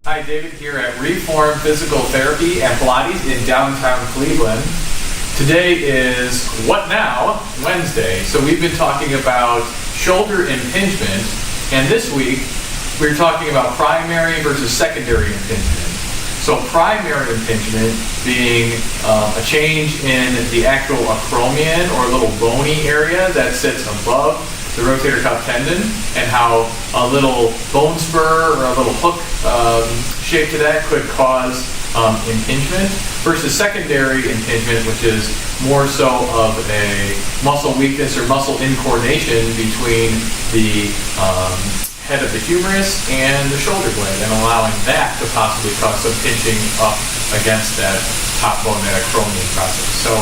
Hi, David here at Reform Physical Therapy and Pilates in downtown Cleveland. Today is What Now? Wednesday. So we've been talking about shoulder impingement, and this week we're talking about primary versus secondary impingement. So primary impingement being a change in the actual acromion or little bony area that sits above the rotator cuff tendon, and how a little bone spur or a little hook shape to that could cause impingement, versus secondary impingement, which is more so of a muscle weakness or muscle incoordination between the head of the humerus and the shoulder blade, and allowing that to possibly cause some pinching up against that top bone, that acromion process. So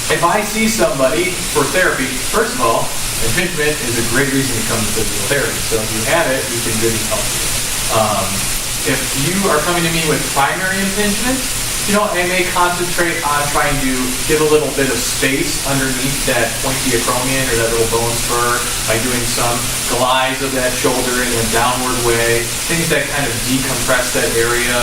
if I see somebody for therapy, first of all, impingement is a great reason to come to physical therapy. So if you have it, we can really help you. If you are coming to me with primary impingement, I may concentrate on trying to give a little bit of space underneath that pointy acromion or that little bone spur by doing some glides of that shoulder in a downward way, things that kind of decompress that area.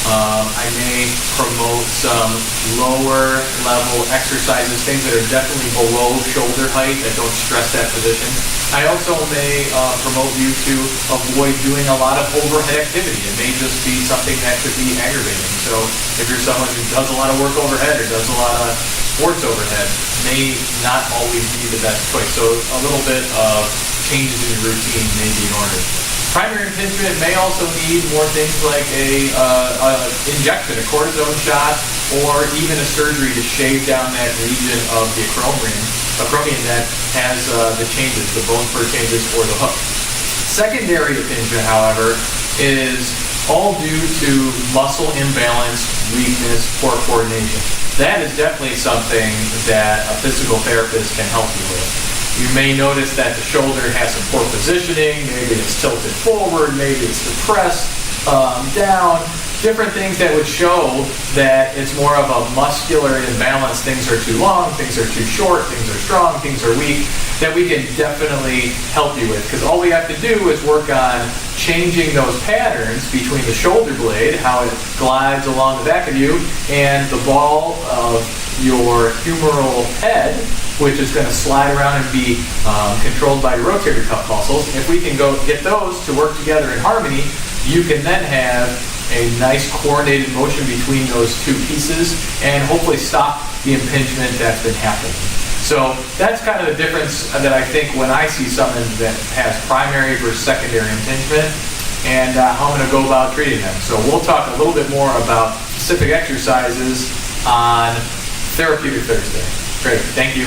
I may promote some lower level exercises, things that are definitely below shoulder height that don't stress that position. I also may promote you to avoid doing a lot of overhead activity. It may just be something that could be aggravating. So if you're someone who does a lot of work overhead or does a lot of sports overhead, may not always be the best choice. So a little bit of changes in your routine may be in order. Primary impingement may also need more things like a injection, a cortisone shot, or even a surgery to shave down that region of the acromion that has the changes, the bone spur changes, or the hook. Secondary impingement, however, is all due to muscle imbalance, weakness, poor coordination. That is definitely something that a physical therapist can help you with. You may notice that the shoulder has some poor positioning, maybe it's tilted forward, maybe it's depressed, down, different things that would show that it's more of a muscular imbalance. Things are too long, things are too short, things are strong, things are weak, that we can definitely help you with. Because all we have to do is work on changing those patterns between the shoulder blade, how it glides along the back of you, and the ball of your humeral head, which is going to slide around and be controlled by your rotator cuff muscles. If we can go get those to work together in harmony, you can then have a nice coordinated motion between those two pieces and hopefully stop the impingement that's been happening. So that's kind of the difference that I think when I see someone that has primary versus secondary impingement, and how I'm going to go about treating them. So we'll talk a little bit more about specific exercises on Therapeutic Thursday. Great, thank you.